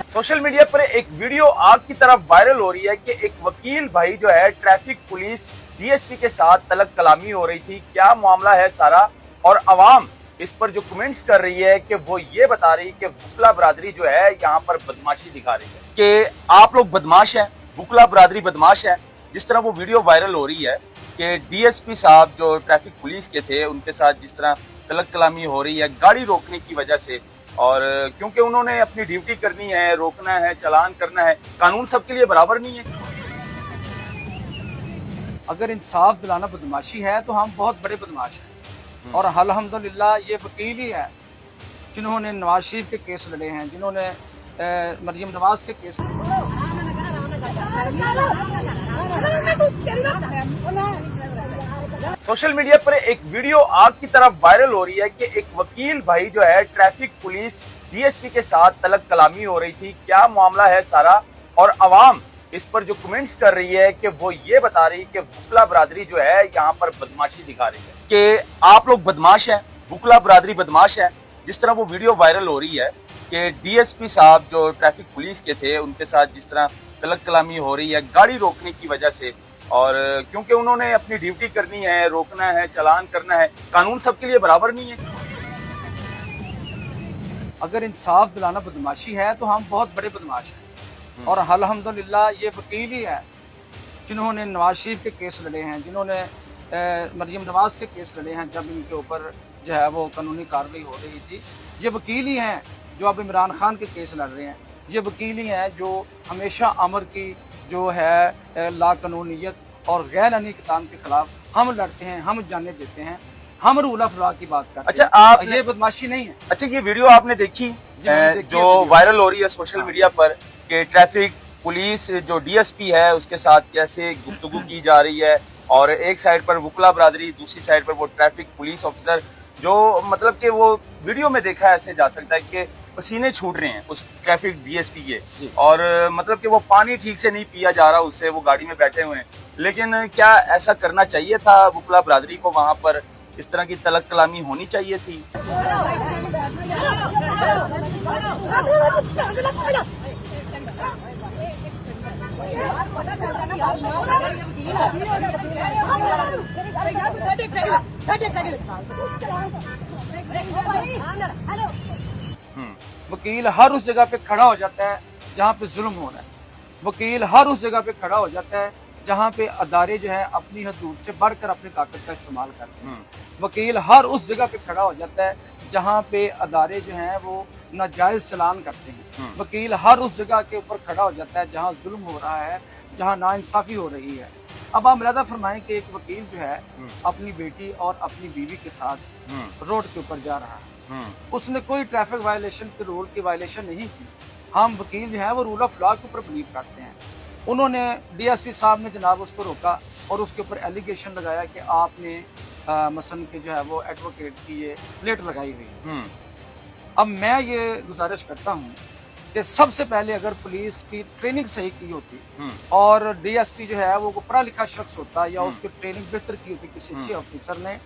Social media पर एक video आग की तरह वायरल हो रही है कि एक वकील भाई जो है ट्रैफिक पुलिस डीएसपी के साथ तलब कलामी हो रही थी। क्या मामला है सारा, और अवाम इस पर जो कमेंट्स कर रही है कि वो ये बता रही कि वकला बरादरी जो है यहाँ पर बदमाशी दिखा रही है कि आप लोग बदमाश हैं, वकला बरादरी बदमाश है। जिस तरह वो वीडियो वायरल हो रही है कि डीएसपी साहब जो ट्रैफिक पुलिस के थे उनके साथ जिस तरह तलब कलामी हो रही है गाड़ी रोकने की वजह से, और क्योंकि उन्होंने अपनी ड्यूटी करनी है, रोकना है, चालान करना है, कानून सबके लिए बराबर नहीं है। अगर इंसाफ दिलाना बदमाशी है तो हम बहुत बड़े बदमाश हैं, और अल्हम्दुलिल्लाह ये वकील ही है जिन्होंने नवाज शरीफ के केस लड़े हैं, जिन्होंने मरियम नवाज के केस। सोशल मीडिया पर एक वीडियो आग की तरह वायरल हो रही है कि एक वकील भाई जो है ट्रैफिक पुलिस डीएसपी के साथ तलब कलामी हो रही थी। क्या मामला है सारा, और अवाम इस पर जो कमेंट्स कर रही है कि वो ये बता रही कि वकला बरादरी जो है यहाँ पर बदमाशी दिखा रही है कि आप लोग बदमाश हैं, वकला बरादरी बदमाश है। जिस तरह वो वीडियो वायरल हो रही है कि डीएसपी साहब जो ट्रैफिक पुलिस के थे उनके साथ जिस तरह तलब कलामी हो रही है गाड़ी रोकने की वजह से, और क्योंकि उन्होंने अपनी ड्यूटी करनी है, रोकना है, चालान करना है, कानून सबके लिए बराबर नहीं है। अगर इंसाफ दिलाना बदमाशी है तो हम बहुत बड़े बदमाश हैं, और अल्हम्दुलिल्लाह ये वकील ही है जिन्होंने नवाज शरीफ के केस लड़े हैं, जिन्होंने मरियम नवाज के केस लड़े हैं जब इनके ऊपर जो है वो कानूनी कार्रवाई हो रही थी। ये वकील ही हैं जो अब इमरान खान के केस लड़ रहे हैं। ये वकील ही हैं जो हमेशा अमर की जो है ला कानूनियत और गैर आईनी इक़दाम के खिलाफ हम लड़ते हैं, हम जाने देते हैं, हम रूल ऑफ लॉ की बात करते हैं। अच्छा, आप ये बदमाशी नहीं है। अच्छा, ये वीडियो आपने देखी जो वायरल हो रही है सोशल मीडिया पर कि ट्रैफिक पुलिस जो डीएसपी है उसके साथ कैसे गुफ्तगू की जा रही है, और एक साइड पर वकला बरादरी, दूसरी साइड पर वो ट्रैफिक पुलिस ऑफिसर जो मतलब कि वो वीडियो में देखा ऐसे जा सकता है कि पसीने छूट रहे हैं उस ट्रैफिक डीएसपी के, और मतलब कि वो पानी ठीक से नहीं पिया जा रहा उससे, वो गाड़ी में बैठे हुए हैं। लेकिन क्या ऐसा करना चाहिए था? वकला बरादरी को वहां पर इस तरह की तलब कलामी होनी चाहिए थी? वकील हर उस जगह पे खड़ा हो जाता है जहाँ पे जुल्म हो रहा है। वकील हर उस जगह पे खड़ा हो जाता है जहाँ पे अदारे जो है अपनी हदूद से बढ़कर अपनी ताकत का इस्तेमाल करते हैं। वकील हर उस जगह पे खड़ा हो जाता है जहाँ पे अदारे जो हैं वो नाजायज चलान करते हैं। वकील हर उस जगह के ऊपर खड़ा हो जाता है जहाँ जुल्म हो रहा है, जहाँ नाइंसाफी हो रही है। अब आप मुलादा फरमाएं कि एक वकील जो है अपनी बेटी और अपनी बीवी के साथ रोड के ऊपर जा रहा है, उसने कोई ट्रैफिक वायलेशन के रूल की वायलेशन नहीं की। हम वकील जो है वो रूल ऑफ लॉ के ऊपर बिलीव करते हैं। उन्होंने डीएसपी साहब ने जनाब उसको रोका और उसके ऊपर एलिगेशन लगाया कि आपने मसन के जो है वो एडवोकेट की ये प्लेट लगाई हुई। अब मैं ये गुजारिश करता हूँ कि सबसे पहले अगर पुलिस की ट्रेनिंग सही की होती और डीएसपी जो है वो पढ़ा लिखा शख्स होता या उसकी ट्रेनिंग बेहतर की होती किसी अच्छे ऑफिसर ने,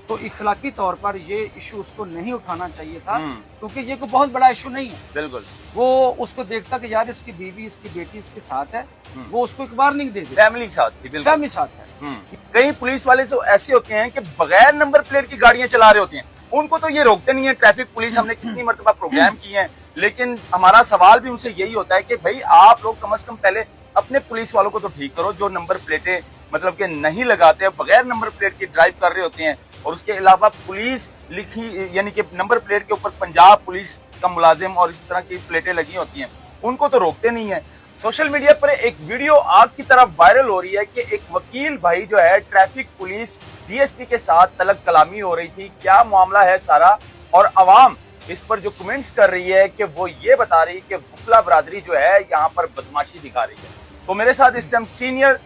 तो इखलाकी तौर पर ये इशू उसको नहीं उठाना चाहिए था, क्योंकि ये कोई बहुत बड़ा इशू नहीं है। बिल्कुल, वो उसको देखता कि यार इसकी बीवी, इसकी बेटी इसके साथ है, वो उसको एक वार्निंग दे दे। फैमिली साथ थी, बिल्कुल फैमिली साथ है। कई पुलिस वाले तो ऐसे होते हैं कि बगैर नंबर प्लेट की गाड़ियां चला रहे होते हैं, उनको तो ये रोकते नहीं है। ट्रैफिक पुलिस हमने कितनी मरतबा प्रोग्राम किए हैं, लेकिन हमारा सवाल भी उनसे यही होता है कि भाई आप लोग कम से कम पहले अपने पुलिस वालों को तो ठीक करो जो नंबर प्लेटें मतलब कि नहीं लगाते, बगैर नंबर प्लेट की ड्राइव कर रहे होते हैं, और उसके अलावा पुलिस लिखी यानी कि नंबर प्लेट के ऊपर पंजाब पुलिस का मुलाजिम और इस तरह की प्लेटें लगी होती हैं, उनको तो रोकते नहीं है। सोशल मीडिया पर एक वीडियो आग की तरह वायरल हो रही है कि एक वकील भाई जो है ट्रैफिक पुलिस डीएसपी के साथ तलब कलामी हो रही थी। क्या मामला है सारा, और अवाम इस पर जो कमेंट्स कर रही है कि वो ये बता रही कि वकला बरादरी जो है यहाँ पर बदमाशी दिखा रही है। तो मेरे साथ इस time senior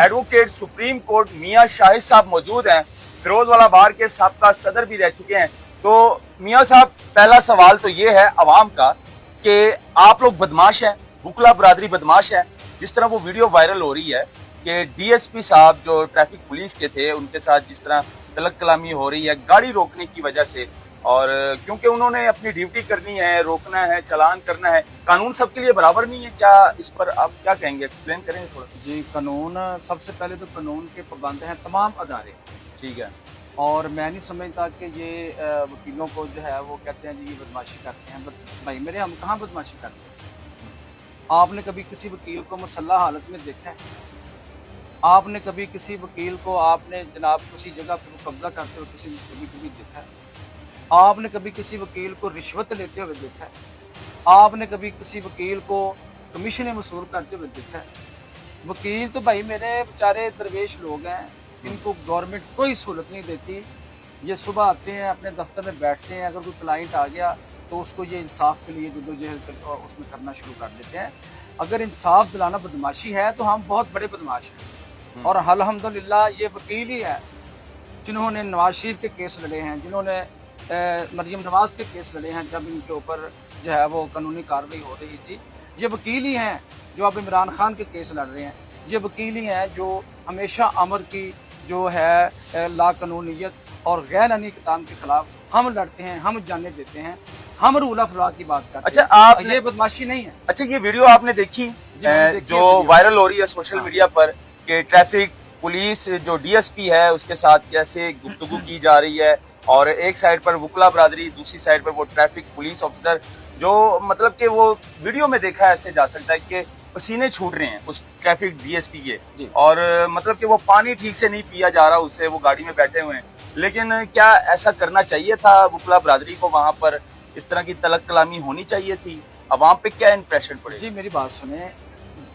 advocate supreme court मियां शाहिद साहब मौजूद हैं, फिरोजवाला बार के साबका सदर भी रह चुके हैं। तो मियां साहब, पहला सवाल तो ये है अवाम का कि आप लोग बदमाश हैं, वकला बरादरी बदमाश है। जिस तरह वो वीडियो वायरल हो रही है कि डीएसपी साहब जो ट्रैफिक पुलिस के थे उनके साथ जिस तरह तलब कलामी हो रही है गाड़ी रोकने की वजह से, اور کیونکہ انہوں نے اپنی ڈیوٹی کرنی ہے, روکنا ہے, چلان کرنا ہے, قانون سب کے لیے برابر نہیں ہے. کیا اس پر آپ کیا کہیں گے, ایکسپلین کریں تھوڑا. جی قانون, سب سے پہلے تو قانون کے پابند ہیں تمام ادارے, ٹھیک ہے. اور میں نہیں سمجھتا کہ یہ وکیلوں کو جو ہے وہ کہتے ہیں جی یہ بدماشی کرتے ہیں. بھائی میرے, ہم کہاں بدماشی کرتے ہیں؟ آپ نے کبھی کسی وکیل کو مسلح حالت میں دیکھا ہے؟ آپ نے کبھی کسی وکیل کو آپ نے جناب کسی جگہ پہ قبضہ کرتے ہوئے کبھی دیکھا ہے؟ آپ نے کبھی کسی وکیل کو رشوت لیتے ہوئے دیکھا ہے؟ آپ نے کبھی کسی وکیل کو کمیشنیں وصول کرتے ہوئے دیکھا ہے؟ وکیل تو بھائی میرے بیچارے درویش لوگ ہیں, ان کو گورنمنٹ کوئی سہولت نہیں دیتی. یہ صبح آتے ہیں, اپنے دفتر میں بیٹھتے ہیں, اگر کوئی کلائنٹ آ گیا تو اس کو یہ انصاف کے لیے جدوجہد اس میں کرنا شروع کر دیتے ہیں. اگر انصاف دلانا بدماشی ہے تو ہم بہت بڑے بدماش ہیں, اور الحمدللہ یہ وکیل ہی ہے جنہوں نے نواز شریف کے کیس لڑے ہیں, جنہوں نے مریم نواز کے کیس لڑے ہیں جب ان کے اوپر جو ہے وہ قانونی کارروائی ہو رہی تھی. یہ وکیل ہی ہیں جو اب عمران خان کے کیس لڑ رہے ہیں. یہ وکیل ہی ہیں جو ہمیشہ امر کی جو ہے لا قانونیت اور غیر آئینی اقدام کے خلاف ہم لڑتے ہیں, ہم جانے دیتے ہیں, ہم رول آف لا کی بات کرتے ہیں. اچھا, آپ یہ بدماشی نہیں ہے. اچھا, یہ ویڈیو آپ نے دیکھی جو وائرل ہو رہی ہے سوشل میڈیا پر, کہ ٹریفک پولیس جو ڈی ایس پی ہے اس کے ساتھ کیسے گفتگو کی جا رہی ہے, اور ایک سائڈ پر وکلا برادری, دوسری سائڈ پر وہ ٹریفک پولیس آفیسر, جو مطلب کہ وہ ویڈیو میں دیکھا ایسے جا سکتا ہے کہ پسینے چھوٹ رہے ہیں اس ٹریفک ڈی ایس پی کے, اور مطلب کہ وہ پانی ٹھیک سے نہیں پیا جا رہا اس سے, وہ گاڑی میں بیٹھے ہوئے ہیں. لیکن کیا ایسا کرنا چاہیے تھا وکلا برادری کو, وہاں پر اس طرح کی تلق کلامی ہونی چاہیے تھی؟ عوام پہ کیا امپریشن پڑے؟ جی میری بات سنیں,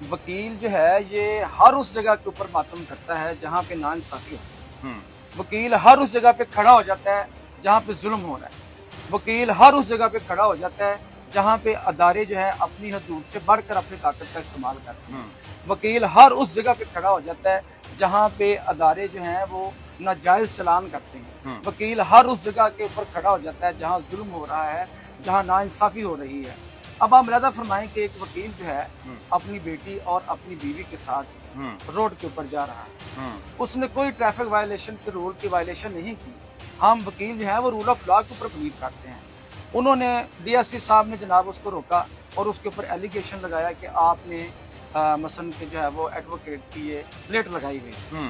وکیل جو ہے یہ ہر اس جگہ کے اوپر ماتم کرتا ہے جہاں پہ ناانصافی ہوتی ہے. وکیل ہر اس جگہ پہ کھڑا ہو جاتا ہے جہاں پہ ظلم ہو رہا ہے. وکیل ہر اس جگہ پہ کھڑا ہو جاتا ہے جہاں پہ ادارے جو ہیں اپنی حدود سے بڑھ کر اپنی طاقت کا استعمال کرتے ہیں. وکیل ہر اس جگہ پہ کھڑا ہو جاتا ہے جہاں پہ ادارے جو ہیں وہ ناجائز چلان کرتے ہیں. وکیل ہر اس جگہ کے اوپر کھڑا ہو جاتا ہے جہاں ظلم ہو رہا ہے, جہاں ناانصافی ہو رہی ہے. اب آپ ملاحظہ فرمائیں کہ ایک وکیل جو ہے اپنی بیٹی اور اپنی بیوی کے ساتھ روڈ کے اوپر جا رہا ہے, اس نے کوئی ٹریفک وائلیشن کے رول کی وائلیشن نہیں کی. ہم وکیل جو ہیں وہ رول آف لا کے اوپر بلیو کرتے ہیں. انہوں نے ڈی ایس پی صاحب نے جناب اس کو روکا اور اس کے اوپر ایلیگیشن لگایا کہ آپ نے مثلا کہ جو ہے وہ ایڈوکیٹ کی یہ پلیٹ لگائی ہوئی.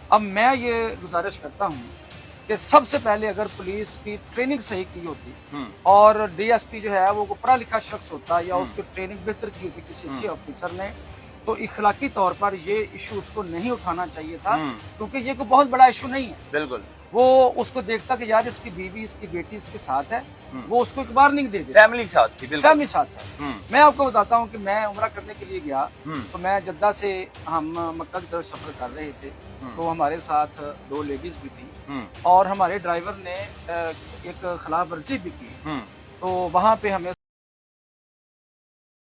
اب میں یہ گزارش کرتا ہوں کہ سب سے پہلے اگر پولیس کی ٹریننگ صحیح کی ہوتی اور ڈی ایس پی جو ہے وہ پڑھا لکھا شخص ہوتا یا اس کی ٹریننگ بہتر کی ہوتی کسی اچھے آفیسر نے, تو اخلاقی طور پر یہ ایشو اس کو نہیں اٹھانا چاہیے تھا, کیونکہ یہ کوئی بہت بڑا ایشو نہیں ہے. بالکل, وہ اس کو دیکھتا کہ یار اس کی بیوی, اس کی بیٹی اس کے ساتھ ہے, وہ اس کو ایک وارننگ دے دے. فیملی ساتھ تھی, فیملی ساتھ ہے. میں آپ کو بتاتا ہوں کہ میں عمرہ کرنے کے لیے گیا تو میں جدہ سے ہم مکہ کی طرف سفر کر رہے تھے, تو ہمارے ساتھ 2 لیڈیز بھی تھی اور ہمارے ڈرائیور نے ایک خلاف ورزی بھی کی. تو وہاں پہ ہمیں